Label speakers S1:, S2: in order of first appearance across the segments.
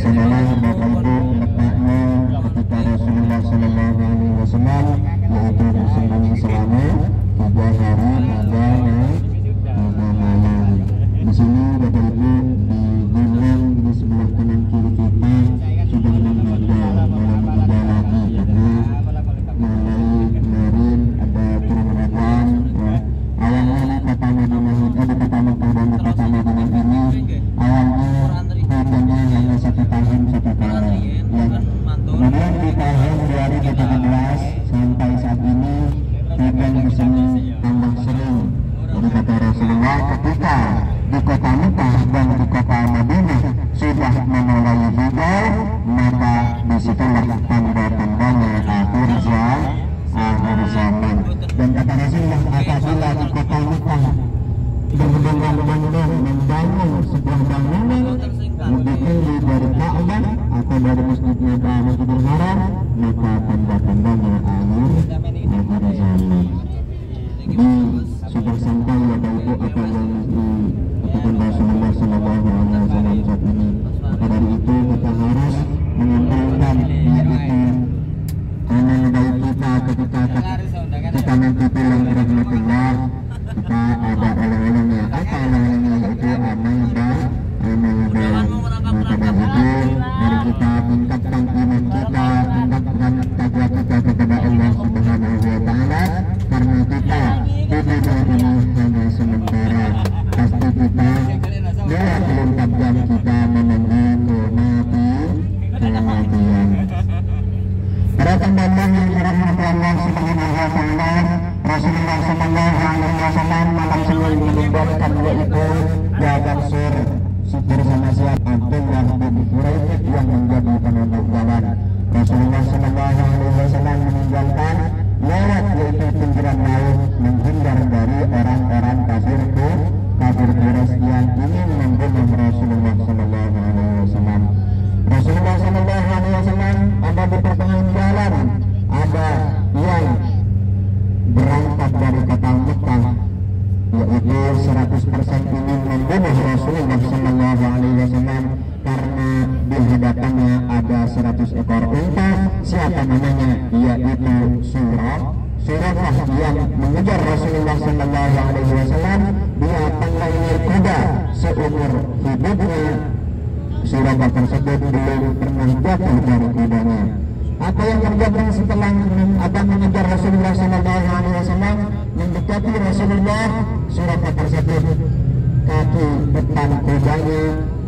S1: sanalah Bapak Ibu letaknya ketika Rasulullah Sallallahu Alaihi Wasallam yaitu bersembunyi selama 3 hari 3 malam. Di sini Bapak Ibu di gunung di sebelah kanan kiri kita sudah meninggal, malah meninggal lagi karena mulai kemarin ada perubahan. Awalnya kota Madinah itu di kota Mekah dan di kota Madinah ini awalnya hujannya hanya 1 tahun 1 kali. Kemudian di tahun 2017 sampai saat ini hujan di sini tambah sering. Jadi kata Rasulullah ketika di kota Mekah dan di kota Madinah sudah memulai hujan, maka disitulah tanda-tandanya akhir zaman. Dan kata Rasulullah apabila di kota Mekah berbondong-bondong membangun sebuah bangunan lebih tinggi dari Ka'bah atau dari Masjidil Haram, maka tanda-tandanya akhir zaman. Jadi sudah sampai ya Bapak Ibu apa yang dikatakan Rasulullah Sallallahu Alaihi Wasallam saat ini. Maka dari itu kita harus mengumpulkan yaitu amal baik kita ketika kita nanti pulang ke rahmatullah. Kita ada oleh-olehnya. Apa oleh-olehnya? Yaitu amal baik. Maka dari itu mari kita tingkatkan iman kita, tingkatkan takwa kita kepada Allah Subhanahu Wa Taala, karena kita hidup ini hanya sementara. Pasti kita 24 jam kita menunggu kematian. Para pendengar yang dirahmati Allah Subhanahu Wa Taala, Rasulullah Sallallahu Alaihi Wasallam malam Senin meninggalkan yaitu jalan sur bersama siapa Abdullah bin Hurairah yang menjadi penutup jalan. Rasulullah Sallallahu Alaihi Wasallam meninggalkan lewat yaitu pinggiran laut menghindar dari orang-orang kafir Quraisy yang ingin membunuh Rasulullah Sallallahu Alaihi Wasallam. Rasulullah Sallallahu Alaihi Wasallam ada di pertengahan jalan, ada yang berangkat dari kota Mekah yaitu 100% ingin membunuh Rasulullah Sallallahu Alaihi Wasallam karena di hadapannya ada 100 ekor unta. Siapa namanya? Yaitu Surah yang mengejar Rasulullah Sallallahu Alaihi Wasallam. Dia tanggalnya kuda seumur hidupnya. Surah tersebut belum pernah jatuh dari kudanya. Apa yang terjadi setelah akan mengejar Rasulullah Sallallahu Alaihi Wasallam, mendekati Rasulullah, surah tersebut kaki depan kudanya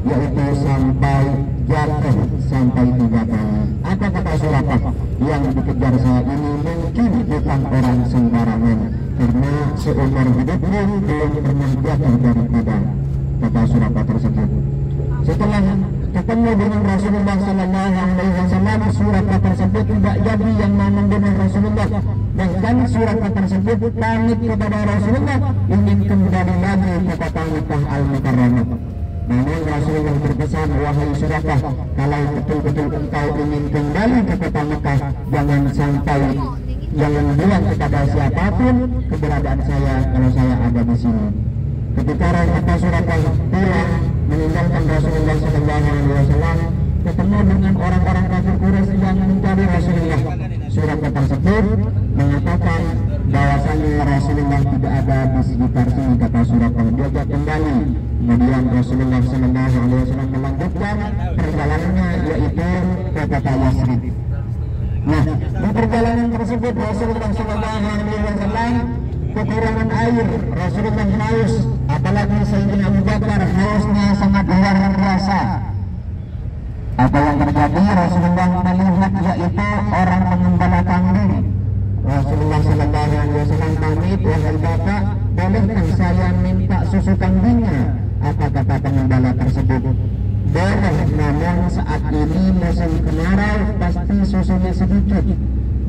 S1: yaitu sampai jatuh sampai 3 kali. Apa kata surah? Yang dikejar saya ini mungkin bukan orang sembarangan, karena seumur hidupnya belum pernah jatuh dari kuda. Kata surah tersebut. Setelah ketemu dengan Rasulullah Sallallahu Alaihi Wasallam, surat tersebut tidak jadi yang membunuh Rasulullah. Bahkan surat tersebut pamit kepada Rasulullah ingin kembali lagi ke kota Mekah Al-Mukarramah. Namun Rasulullah berpesan, wahai Suraqah, kalau betul-betul engkau ingin kembali ke kota Mekah, jangan bilang kepada siapapun keberadaan saya kalau saya ada di sini. Ketika Rasulullah Suraqah pulang meninggalkan Rasulullah Sallallahu Alaihi Wasallam, ketemu dengan orang-orang kafir Quraisy yang mencari Rasulullah. Surat tersebut mengatakan bahwasanya Rasulullah tidak ada di sekitar sini. Kata Suraqah, diajak kembali. Kemudian Rasulullah Sallallahu Alaihi Wasallam melanjutkan perjalanannya yaitu ke kota Yasrib. Nah, di perjalanan tersebut Rasulullah Sallallahu Alaihi Wasallam kekurangan air. Rasulullah haus, apalagi Sayyidina Abu Bakar hausnya sangat luar biasa. Apa yang terjadi? Rasulullah melihat yaitu orang pengembala kambing. Rasulullah Sallallahu Alaihi Wasallam pamit, wahai bapak, bolehkah saya minta susu kambingnya? Apa kata pengembala tersebut? Boleh, namun saat ini musim kemarau pasti susunya sedikit.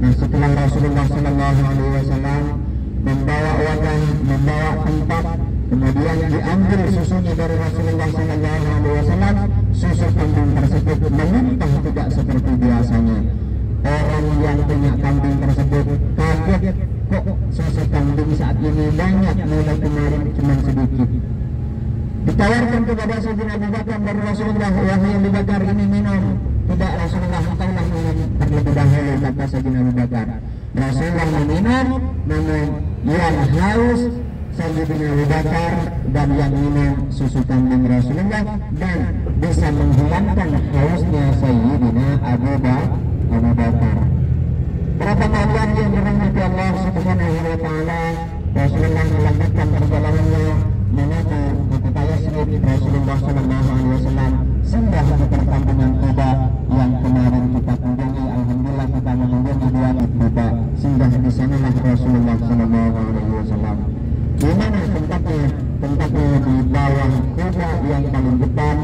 S1: Nah, setelah Rasulullah Sallallahu Alaihi Wasallam membawa wadah, membawa tempat, kemudian diambil susunya dari Rasulullah Sallallahu Alaihi Wasallam, susu kambing tersebut melimpah tidak seperti biasanya. Orang yang punya kambing tersebut kaget, kok susu kambing saat ini banyak, mulai kemarin cuma sedikit. Ditawarkan kepada Sayyidina Abu Bakar dari Rasulullah, wahai Abu Bakar, ini minum. Tidak, Rasulullah, engkaulah minum terlebih dahulu, kata Sayyidina Abu Bakar. Rasulullah meminum, namun yang haus Sayyidina Abu Bakar dan yang minum susu kambing Rasulullah, dan bisa menghilangkan hausnya Sayyidina Abu Bakar. Para pengajian yang dirahmati Allah Subhanahu wa taala, Rasulullah melanjutkan perjalanannya menuju Kota Yasrib. Rasulullah sallallahu alaihi wasallam singgah di perkampungan Quba yang kemarin kita kunjungi. Alhamdulillah kita mengunjungi dua Quba, singgah di sanalah Rasulullah sallallahu alaihi wasallam. Di mana tempatnya? Tempatnya di bawah Quba yang paling depan,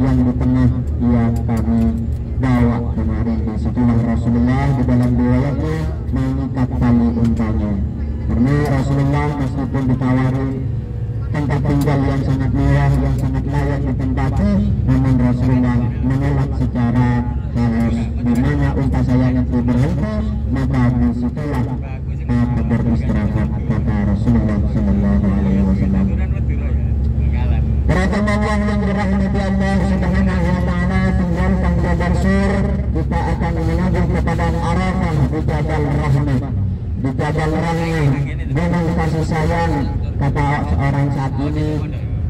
S1: yang di tengah yang kami bawa kemarin. Di situlah Rasulullah di dalam riwayatnya mengikat tali untanya, karena Rasulullah meskipun ditawari tempat tinggal yang sangat mewah, yang sangat layak ditempati, namun Rasulullah menolak secara halus. Di mana unta saya nanti berhenti, maka disitulah aku beristirahat, kata Rasulullah sallallahu alaihi wasallam. Para teman yang dirahmati Allah Subhanahu wa taala, tinggal tangga Barsur, kita akan menuju kepada Arafah di Jabal Rahmah. Di Jabal Rahmah, gunung kasih sayang, kata orang saat ini,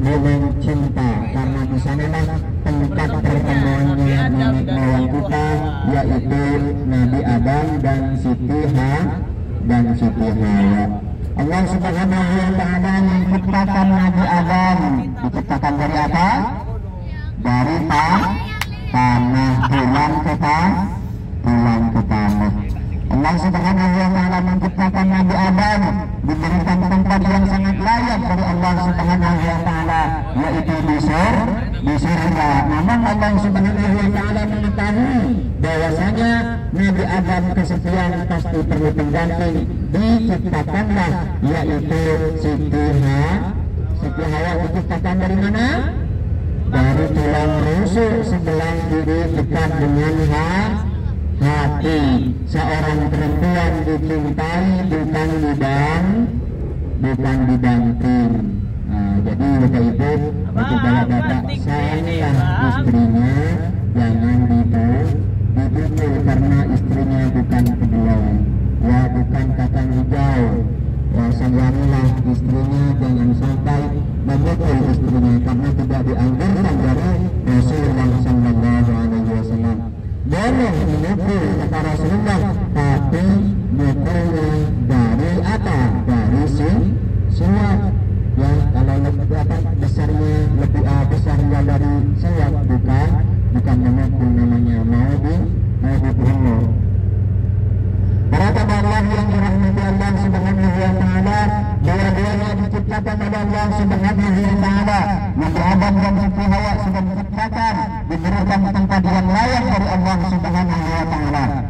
S1: gunung cinta, karena di sanalah tempat pertemuannya nenek moyang kita, yaitu Nabi Adam dan Siti Hawa. Allah Subhanahu wa taala menciptakan Nabi Adam, diciptakan dari apa? Dari tanah, tulang ke tanah. Allah Subhanahu wa taala menciptakan Nabi Adam, diberikan tempat yang sangat layak dari Allah Subhanahu wa taala, yaitu di surga. Namun Allah Subhanahu wa taala mengetahui bahwasanya Nabi Adam kesekian pasti perlu pengganti. Diciptakanlah yaitu Siti Hawa. Diciptakan dari mana? Dari tulang rusuk sebelah kiri dekat dengan hati. Seorang perempuan dicintai bukan dibanting. Jadi bapak ibu, bapak sayangilah istrinya, jangan dipukul, karena istrinya bukan kedelai, ya bukan kacang hijau. Ya, sayangilah istrinya, jangan sampai memukul istrinya, karena tidak dianjurkan dari Rasulullah sallallahu alaihi wasallam. Boleh memukul, kata Rasulullah, tapi mukulnya dari apa? Dari suap. Ya, kalau lebih besarnya lebih besarnya dari suap, bukan memukul, namanya mau dibunuh. Para tabalah yang dirahmati Allah Subhanahu wa taala, dua-duanya diciptakan oleh Allah Subhanahu wa taala. Nabi Adam dan Siti Hawa sudah diciptakan, diberikan tempat yang layak dari Allah Subhanahu wa taala.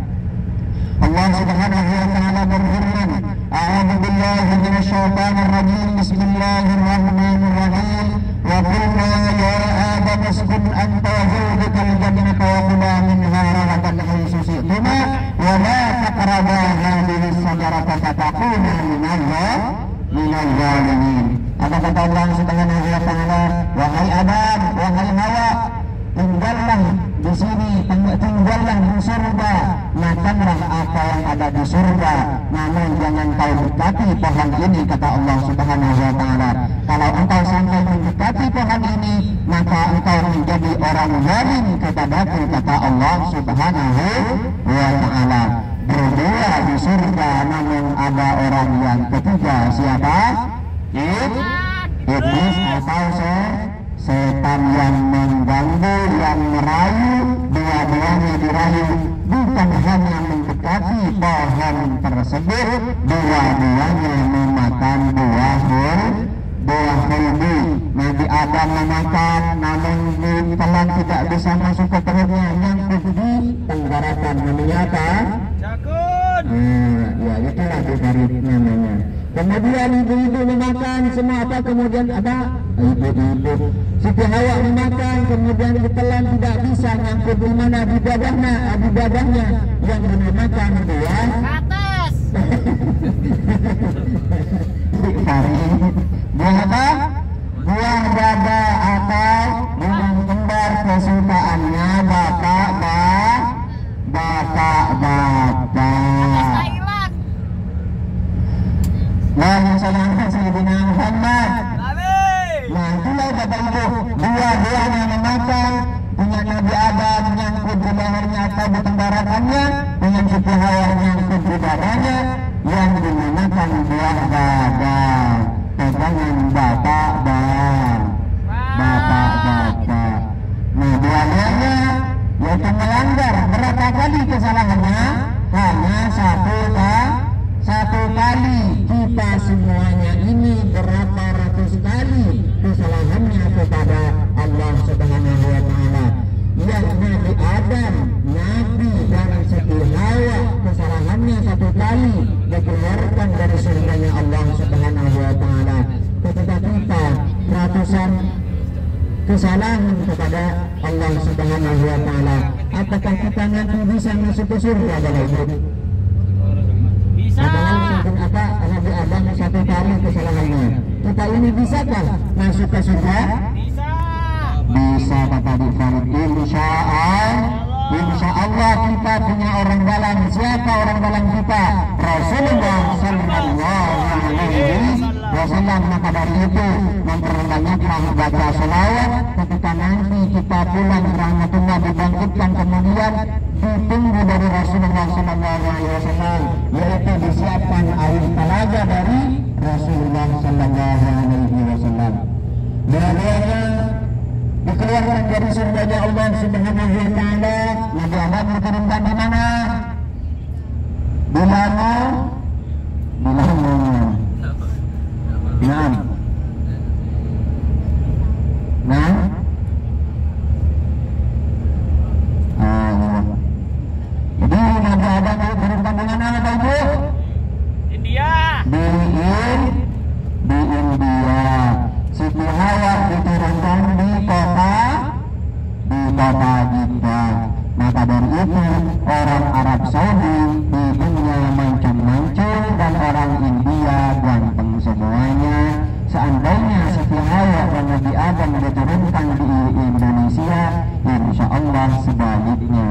S1: Allah Subhanahu wa taala berfirman, "A'udzu billahi minasyaitonir rajim. Bismillahirrahmanirrahim. Wa qulna ya Adam uskun anta wa zawjukal jannata wa kula minha ragadan haitsu syi'tuma wa la taqrabu hadhihi as-shajarata fatakuna minal zalimin." Apa kata Allah Subhanahu wa taala? Wahai Adam, wahai Hawa, tinggallah di sini, tinggallah di surga, makanlah apa yang ada di surga, namun jangan kau dekati pohon ini, kata Allah Subhanahu wa taala. Kalau engkau sampai mendekati pohon ini, maka engkau menjadi orang zalim kepadaku, kata Allah Subhanahu wa taala. Berdua di surga, namun ada orang yang ketiga, siapa? Iblis atau setan yang mengganggu, yang merayu. Dua-duanya dirayu, bukan hanya mendekati pohon tersebut, dua-duanya memakan buah khuldi. Nabi Adam memakan, namun ditelan tidak bisa masuk ke perutnya, nyangkut di tenggorokan. Namanya apa? Jakun. Ya itulah dibarit namanya. Kemudian ibu-ibu memakan semua apa? Kemudian apa? Ibu-ibu. Siti Hawa memakan, kemudian ditelan tidak bisa nyangkut di mana? Di dadahnya yang memakan buah atas. Buah apa? Buah dada lehernya atau di tenggorokannya, dengan suku hawa yang di dadanya, yang digunakan buah gadang. Pegangan bapak. Nah, dua-duanya yaitu melanggar berapa kali kesalahannya? Hanya satu kali. Kita semuanya ini berapa ratus kali kesalahannya kepada Allah Subhanahu wa Ta'ala. Yang Nabi Adam, Nabi dan Siti Hawa kesalahannya satu kali dikeluarkan dari surganya Allah Subhanahu wa Ta'ala. Ketika kita ratusan kesalahan kepada Allah Subhanahu wa Ta'ala, apakah kita nanti bisa masuk ke surga dalam hidup? Bisa. Mungkin apa Nabi Adam satu kali kesalahannya. Kita ini bisakah masuk ke surga? Bisa kata di Farid. Insya Allah kita punya orang dalam. Siapa orang dalam kita? Rasulullah Sallallahu Alaihi Wasallam. Maka dari itu memperbanyaklah baca salawat. Ketika nanti kita pulang rahmatullah dibangkitkan, kemudian ditunggu dari Rasulullah Sallallahu Alaihi Wasallam, yaitu disiapkan air telaga dari Rasulullah Sallallahu Alaihi Wasallam. Dua-duanya dikeluarkan dari surganya Allah Subhanahu wa Ta'ala. Nabi Adam diturunkan di mana? Di mana? Jadi Nabi Adam diturunkan di mana, Bapak Ibu? India. Di India. Siti Hawa diturunkan di kota Jeddah. Maka dari itu orang Arab Saudi hidungnya mancung-mancung dan orang India ganteng semuanya. Seandainya Siti Hawa dan Nabi Adam diturunkan di Indonesia, insya Allah sebaliknya.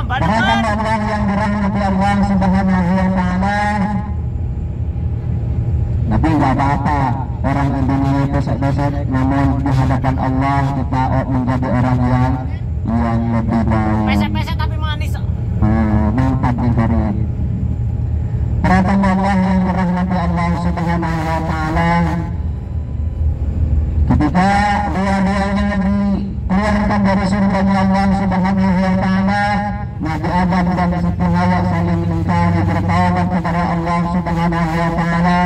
S1: Para Allah yang dirahmati Allah Subhanahu wa Ta'ala. Tapi nggak apa-apa, orang Indonesia pesek-pesek, namun di hadapan Allah kita menjadi orang yang lebih baik.
S2: Pesek-pesek tapi manis.
S1: Mantap negara. Para Allah yang dirahmati Allah Subhanahu wa Ta'ala. Ketika dua-duanya dikeluarkan dari surganya Allah Subhanahu wa Ta'ala, Nabi Adam dan Siti Hawa saling mencari bertaubat kepada Allah Subhanahu wa Ta'ala.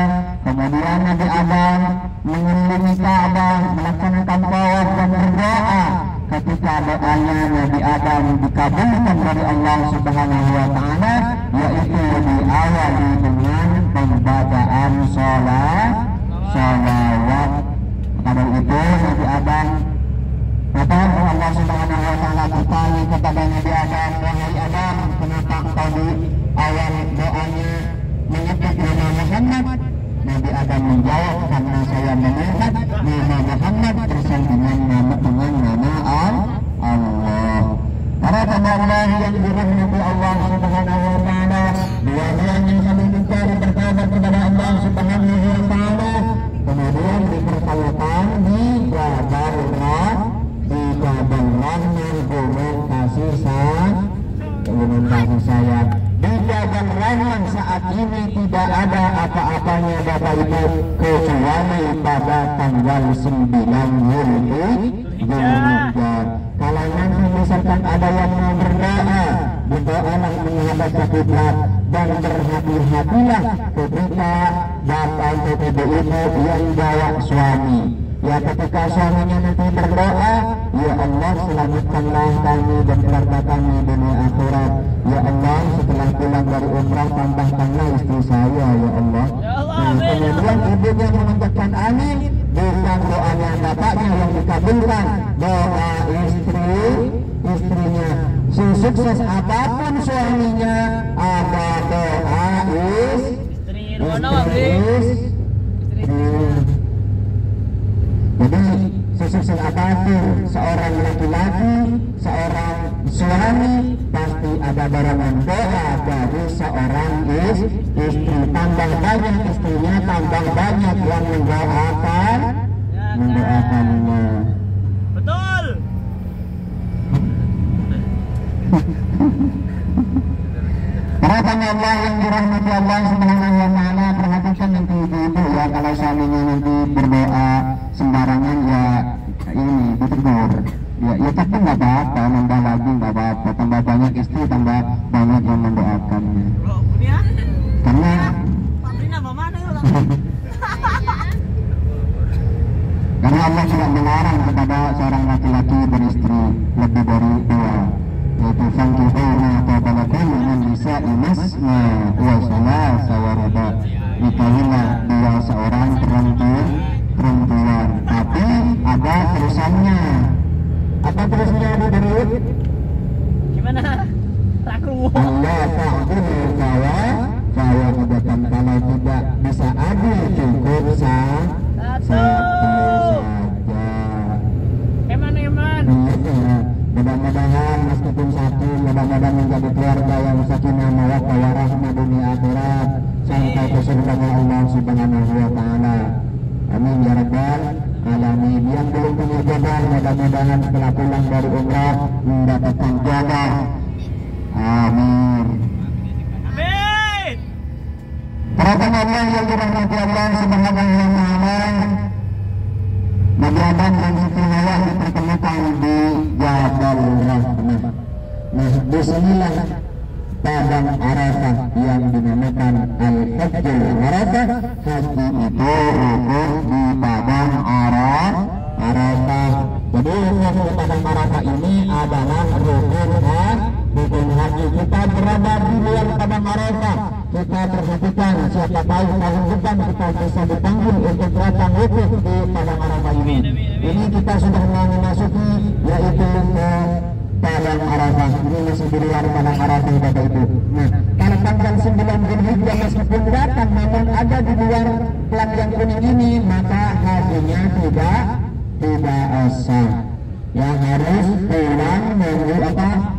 S1: Kemudian Nabi Adam mengelilingi Ka'bah, melaksanakan tawaf dan berdoa. Ketika doanya Nabi Adam dikabulkan dari Allah Subhanahu wa Ta'ala, yaitu diawali dengan pembacaan salawat. Maka dari itu Nabi Adam, maka Allah Subhanahu wa Ta'ala bertanya kepada Nabi Adam, wahai Adam, kenapa engkau di awal doanya menyebut nama Muhammad? Nabi Adam menjawab, karena saya melihat nama Muhammad bersandingan dengan nama Allah. Para Allah yang dirahmati Allah Subhanahu wa Ta'ala, dua-duanya saling mencari bertaubat kepada Allah Subhanahu wa Ta'ala. Kemudian dipertemukan di Jabal Rahman, gunung kasih sayang. Di Jabal Rahman saat ini tidak ada apa-apanya Bapak Ibu, kecuali pada tanggal 9 Zulhijjah. Kalau nanti misalkan ada yang mau berdoa, berdoalah menghadap ke kiblat dan berhati-hatilah ketika bapak ibu yang bawa suami. Ya, ketika suaminya nanti berdoa, ya Allah selamatkanlah kami dan keluarga kami dunia akhirat. Ya Allah, setelah pulang dari umrah tambahkanlah istri saya, ya Allah. Nah, kemudian ibunya mengucapkan amin, bukan doanya bapaknya yang dikabulkan, doa istrinya. Sukses apapun suaminya, ada doa istri. Jadi sesukses apapun seorang laki-laki, seorang suami, pasti ada dorongan doa dari seorang istri. Tambah banyak istrinya, tambah banyak yang mendoakannya.
S2: Betul.
S1: dirahmati Allah Subhanahu wa taala, perhatikan nanti ibu-ibu ya, kalau suaminya nanti berdoa sembarangan ya ini ditegur. Ya tapi nggak apa-apa, nambah lagi nggak apa-apa, tambah banyak istri tambah banyak yang mendoakannya. Karena karena Allah tidak melarang kepada seorang laki-laki beristri lebih dari dua, yaitu fangkihuhunna ma taba lakum minan nisa'i masna wa thulatha wa ruba'. Nikahilah dua seorang perempuan, tapi ada terusannya. Apa terusnya Abu Dawud?
S2: Gimana? Raku.
S1: Allah ta'budu fawahidatan, kalau tidak bisa adil cukup satu saja.
S2: Eman.
S1: Mudah-mudahan meskipun satu, mudah-mudahan menjadi keluarga yang sakinah mawaddah warahmah dunia akhirat sampai ke surga Allah Subhanahu wa taala. Amin ya rabbal alamin. Yang belum punya jodoh, mudah-mudahan setelah pulang dari umrah mendapatkan jodoh. Amin.
S2: Amin.
S1: Para Allah yang dirahmati Allah Subhanahu wa taala, Nabi dan Siti Hawa dipertemukan di Jabal Rahmah. Nah, disinilah padang Arafah yang dinamakan Al-Hajjul Arafah. Haji itu rukun di padang Arafah. Jadi rukun di padang Arafah ini adalah rukun haji. Kita berada di luar padang Arafah, kita perhatikan siapa tahu tahun depan kita bisa dipanggil untuk datang wukuf di padang Arafah ini. Ini kita sudah memasuki yaitu padang Arafah. Ini masih di luar padang Arafah Bapak Ibu. Nah, kalau tanggal 9 Zulhijjah meskipun datang namun ada di luar plat yang kuning ini, maka hajinya tidak sah. Yang harus pulang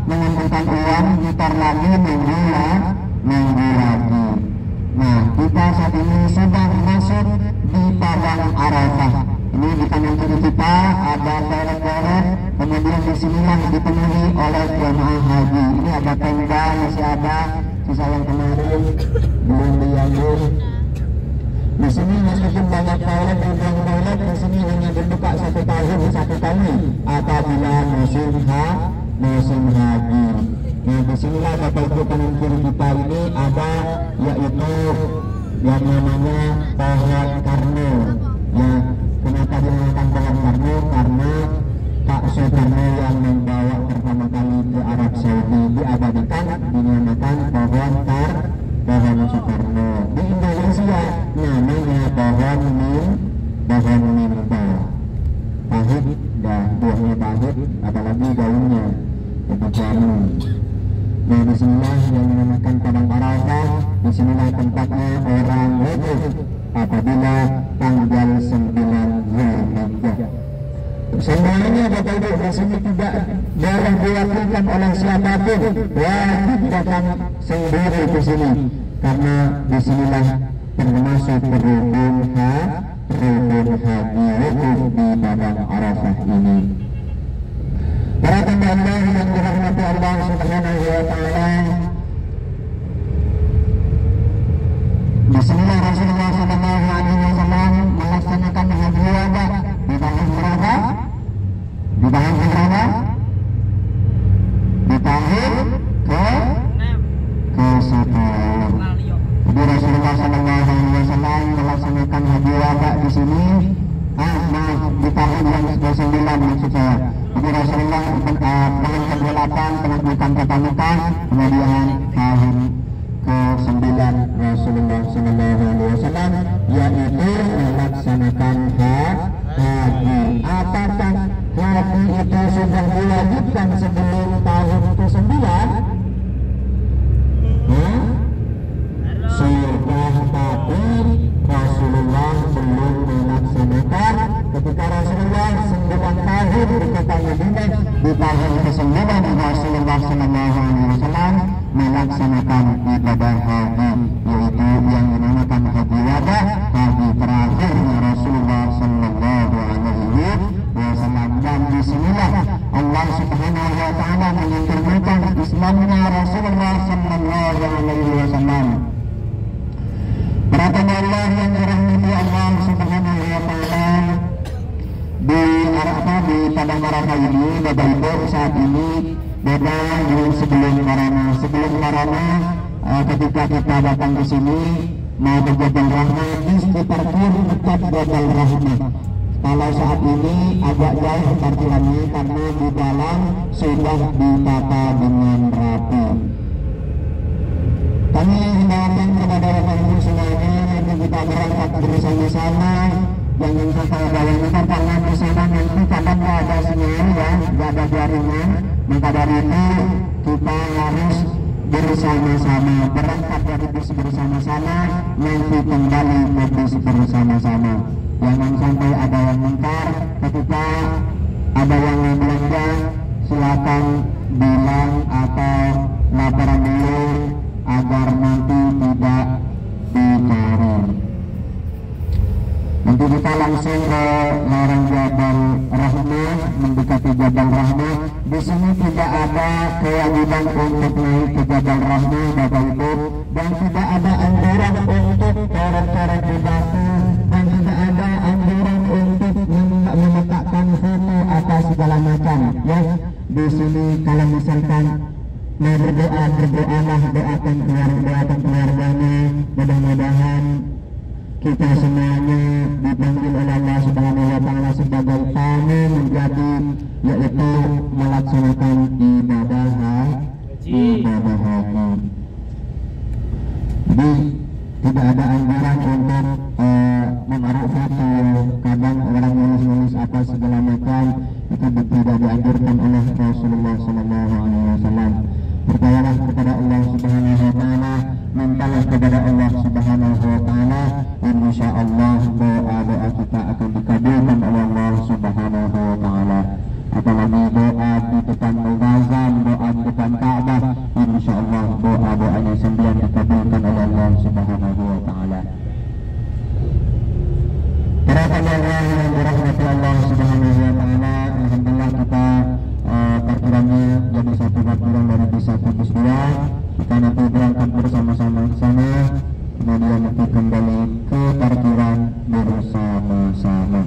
S1: mengumpulkan uang, putar lagi minggu lagi. Nah, kita saat ini sudah masuk di padang Arafah. Ini di kanan kiri kita ada toilet, kemudian di sinilah dipenuhi oleh jemaah haji. Ini ada tenda, masih ada sisa yang kemarin belum diambil. Di sini meskipun banyak toilet, di sini hanya dibuka satu tahun apabila musim haji. Nah, disinilah Bapak Ibu kanan kiri kita ini ada yaitu yang namanya pohon karno. Ya, kenapa dinamakan pohon karno? Karena Pak Soekarno yang membawa pertama kali ke Arab Saudi diabadikan dinamakan pohon Soekarno. Di Indonesia namanya pohon nimba. Pahit dan buahnya pahit, apalagi daunnya itu jamu. Nah, disinilah yang dinamakan padang Arafah. Disinilah tempatnya orang wukuf apabila tanggal 9 Zulhijjah. Semuanya Bapak Ibu di sini tidak boleh diwakilkan oleh siapapun, wajib datang sendiri ke sini karena disinilah termasuk rukun haji wukuf di padang Arafah ini. Para Allah yang dirahmati Allah Subhanahu wa taala, bismillah Rasulullah sallallahu alaihi wasallam melaksanakan haji wada di tahun berapa? Di tahun berapa? Di tahun ke-10. Jadi Rasulullah sallallahu alaihi wasallam melaksanakan haji wada di sini. Di tahun yang ke-9 maksud saya. Jadi Rasulullah tahun ke-8 penaklukan kota Mekah, kemudian tahun ke-9 Rasulullah sallallahu alaihi wasallam yaitu melaksanakan haji. Apakah haji itu sudah diwajibkan sebelum tahun ke-9? Sudah, tapi Rasulullah belum melaksanakan. Ketika Rasulullah 9 tahun di kota Madinah, di tahun ke-9 Rasulullah sallallahu alaihi wasallam melaksanakan ibadah haji, yaitu yang dinamakan haji wada, haji terakhirnya Rasulullah sallallahu alaihi wasallam. Dan disinilah Allah Subhanahu wa taala menyempurnakan Islamnya Rasulullah sallallahu alaihi wasallam. Padang Arafah ini, Bapak Ibu, saat ini beda dengan sebelum corona. Sebelum corona, ketika kita datang ke sini mau ke Jabal Rahmah, bis diparkir dekat Jabal Rahmah. Kalau saat ini agak jauh parkirannya karena di dalam sudah ditata dengan rapi. Kami himbauan kepada Bapak Ibu semuanya, untuk kita berangkat bersama-sama. Jangan sampai bayangkan karena di sana nanti kadang nggak ada sinyal ya, nggak ada jaringan. Maka dari itu kita harus bersama-sama, berangkat dari bis bersama-sama, nanti kembali ke bis bersama-sama. Jangan sampai ada yang mengkar ketika ada yang belanja, silakan bilang atau laporan dulu agar nanti tidak dicari. Nanti kita langsung ke lereng Jabal Rahmah, mendekati Jabal Rahmah. Di sini tidak ada kewajiban untuk naik ke Jabal Rahmah, Bapak Ibu, dan tidak ada anjuran untuk coret-coret di batu, dan tidak ada anjuran untuk meletakkan foto atau segala macam. Ya, di sini kalau misalkan mau berdoalah, doakan keluarganya, mudah-mudahan kita semuanya dipanggil oleh Allah Subhanahu wa Ta'ala sebagai tamu menjadi, yaitu melaksanakan ibadah haji. Jadi tidak ada anggaran untuk menaruh foto. Kadang orang nulis apa segala macam itu tidak dianjurkan oleh Rasulullah SAW. Percayalah kepada Allah Subhanahu wa Ta'ala, mintalah kepada Allah Subhanahu wa Ta'ala, insya Allah doa-doa kita akan dikabulkan oleh Allah Subhanahu wa Ta'ala. Apalagi doa di depan Al-Ghazam, doa di depan Ka'bah, insya Allah doa-doanya sembilan dikabulkan oleh Allah Subhanahu wa Ta'ala. Para yang dirahmati Allah Subhanahu wa Ta'ala, alhamdulillah kita parkirannya jadi satu parkiran dari bis 1 bis 2. Kita nanti berangkat bersama-sama ke sana, kemudian nanti kembali ke parkiran bersama-sama.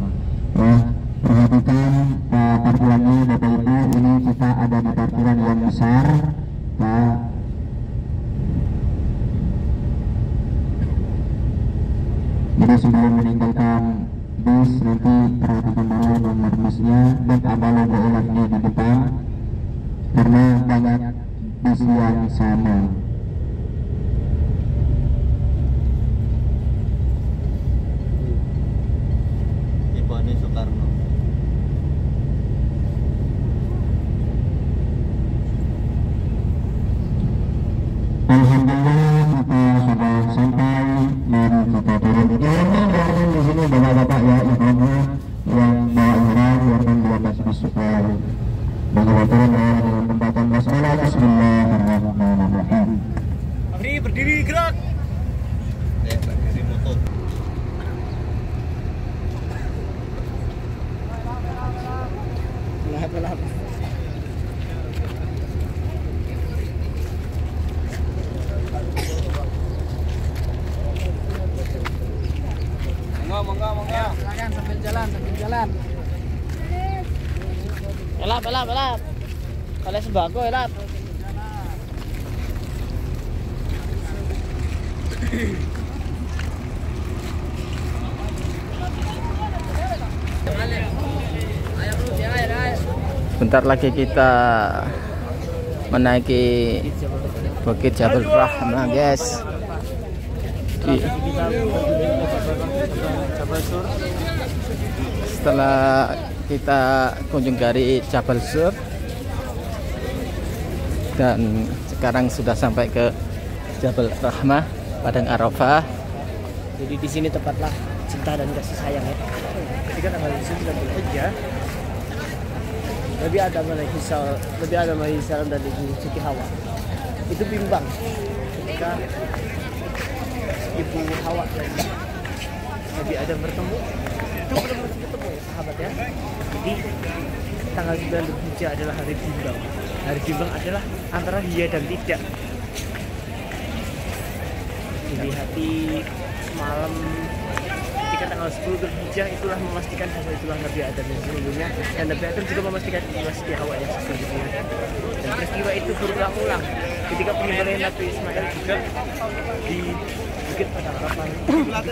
S1: Ya, perhatikan parkirannya Bapak Ibu, ini kita ada di parkiran yang besar. Ya. Jadi sebelum meninggalkan bis nanti perhatikan dulu nomor bisnya dan ada logo ulatnya di depan, karena banyak bis yang sama.
S3: Ibani Soekarno.
S1: Alhamdulillah kita sudah sampai. Mari kita turun. Biarkan di sini bapak-bapak ya, ibu-ibu yang bawa ihram, biarkan di atas bis supaya bagaimana turun dengan tempatan basmalah. Bismillahirrahmanirrahim.
S2: Berdiri gerak.
S3: Berdiri motor.
S2: Belap. Monggo. Silakan sambil jalan. Elap. Oleh sembako elap.
S4: Bentar lagi kita menaiki Bukit Jabal Rahmah, guys. Setelah kita kunjung dari Jabal Sur dan sekarang sudah sampai ke Jabal Rahmah, Padang Arafah.
S2: Jadi di sini tempatlah cinta dan kasih sayang ya. Ketika tanggal 9 Zulhijjah, Nabi Adam alaihi salam dan Ibu Siti Hawa itu bimbang ketika Ibu Hawa dan Nabi Adam bertemu. Itu benar-benar ketemu ya sahabat ya. Jadi tanggal 9 Zulhijjah adalah hari bimbang. Hari bimbang adalah antara iya dan tidak. Jadi hati semalam ketika tanggal 10 Dzulhijjah itulah memastikan bahwa itulah Nabi Adam yang sesungguhnya, dan Nabi Adam juga memastikan itulah Siti Hawa yang sesungguhnya. Dan peristiwa itu berulang-ulang ketika penyembelihan Nabi Ismail juga di Bukit Padang Arafah di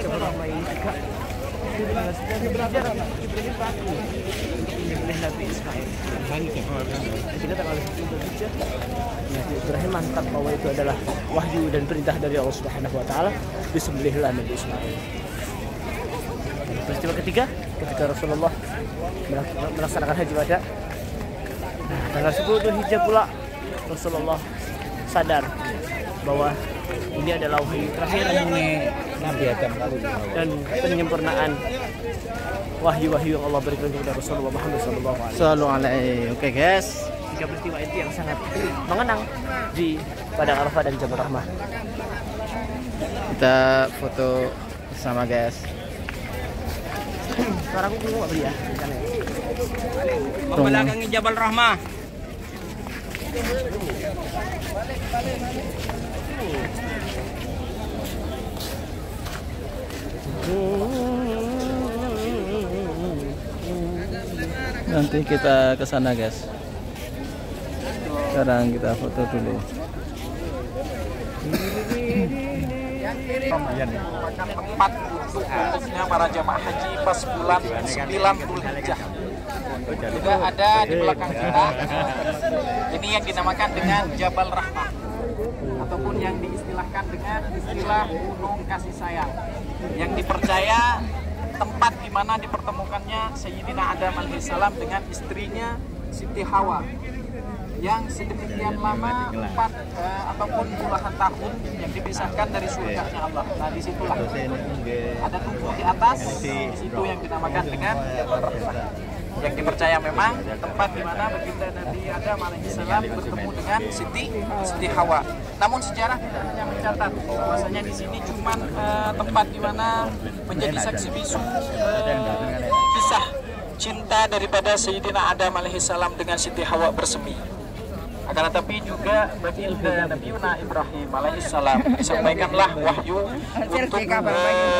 S2: Jabal Rahmah ini juga tanggal 9 Dzulhijjah Jibril batu untuk menyembelih Nabi Ismail. Ketika tanggal 10 Dzulhijjah Nabi Ibrahim mantap bahwa itu adalah wahyu dan perintah dari Allah Subhanahu wa taala, disembelihlah Nabi Ismail. Peristiwa ketiga ketika Rasulullah melaksanakan haji wada. Nah, tanggal 10 Dzulhijjah pula Rasulullah sadar bahwa ini adalah wahyu terakhir Nabi Adam dan penyempurnaan wahyu-wahyu yang Allah berikan kepada Rasulullah Muhammad SAW.
S4: Oke guys,
S2: Tiga peristiwa itu yang sangat mengenang di Padang Arafah dan Jabal Rahmah.
S4: kita foto bersama guys.
S2: Suaraku belum nggak beli ya?
S5: Membelakangi Jabal Rahmah.
S4: Nanti kita ke sana guys. Sekarang kita foto dulu.
S5: Merupakan tempat untuk wukufnya para jamaah haji pas bulan 9 Dzulhijjah. Juga ada di belakang kita. Ini yang dinamakan dengan Jabal Rahmah, ataupun yang diistilahkan dengan istilah Gunung Kasih Sayang, yang dipercaya tempat di mana dipertemukannya Sayyidina Adam alaihissalam dengan istrinya Siti Hawa, yang sedemikian lama ataupun puluhan tahun yang dipisahkan dari surganya Allah. Nah, disitulah ada tubuh di atas, di situ yang dinamakan dengan Jabal Rahmah, yang dipercaya memang tempat di mana baginda Nabi Adam alaihissalam bertemu dengan Siti Hawa. Namun sejarah tidak hanya mencatat bahwasanya di sini cuma tempat di mana menjadi saksi bisu kisah cinta daripada Sayyidina Adam alaihissalam dengan Siti Hawa bersemi. Akan tetapi juga baginda Nabi Ibrahim alaihissalam disampaikanlah wahyu untuk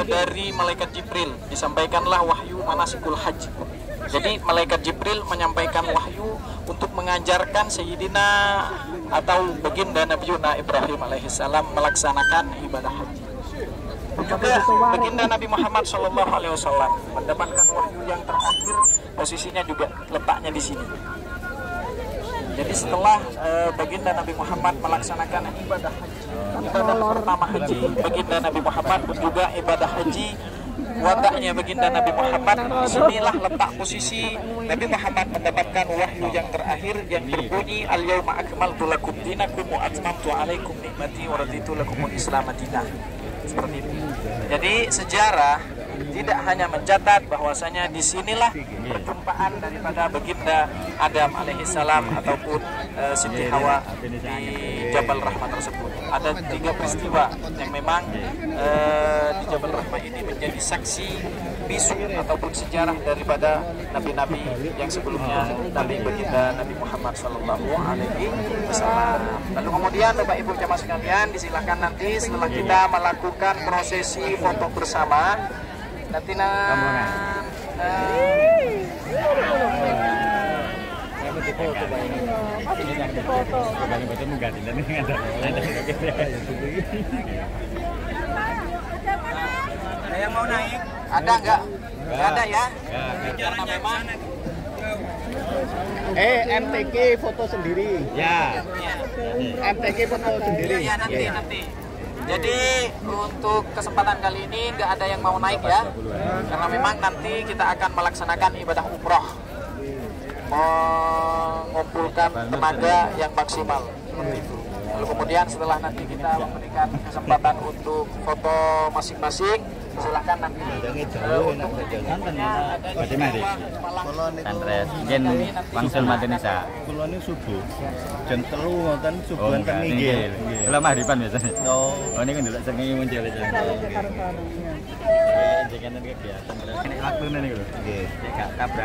S5: dari malaikat Jibril, disampaikanlah wahyu manasikul haji. Jadi malaikat Jibril menyampaikan wahyu untuk mengajarkan Sayyidina atau baginda Nabi Ibrahim alaihissalam melaksanakan ibadah haji. Juga baginda Nabi Muhammad SAW mendapatkan wahyu yang terakhir, posisinya juga letaknya di sini. Jadi setelah baginda Nabi Muhammad melaksanakan ibadah pertama haji, baginda Nabi Muhammad juga ibadah haji wadahnya baginda Nabi Muhammad, disinilah letak posisi Nabi Muhammad mendapatkan wahyu yang terakhir yang berbunyi al-yauma akmaltu lakum dinakum wa atmamtu alaikum nikmati wa raditu lakumul Islam madinah. Seperti itu. Jadi sejarah tidak hanya mencatat bahwasanya disinilah perjumpaan daripada baginda Adam alaihissalam ataupun Siti Hawa di Jabal Rahmah tersebut. Ada 3 peristiwa yang memang di Jabal Rahmah ini menjadi saksi bisu ataupun sejarah daripada nabi-nabi yang sebelumnya, Nabi baginda Nabi Muhammad SAW. Lalu kemudian Bapak Ibu jamaah sekalian, disilahkan nanti setelah kita melakukan prosesi foto bersama, nanti
S3: Ada yang mau naik?
S5: ada nggak? Nggak ada ya? Karena memang
S4: MTQ foto sendiri.
S3: Ya.
S4: MTQ foto sendiri.
S5: ya nanti. Jadi untuk kesempatan kali ini nggak ada yang mau naik ya, karena memang nanti kita akan melaksanakan ibadah umroh, mengumpulkan tenaga yang maksimal seperti itu. Lalu kemudian setelah nanti kita memberikan kesempatan untuk foto masing-masing, silahkan nanti untuk videonya ada di
S6: Andres, jen wangsul Madenisa.
S3: Kulo ini subuh. Jam 3 ngoten subuh enten
S6: nggih. Kula mahriban biasanya.
S3: Oh,
S6: Oh niku ndelok sing muncul aja. Jangan kegiatan. Nek lakunen niku lho.
S3: nggih.
S6: Gak tabrakan.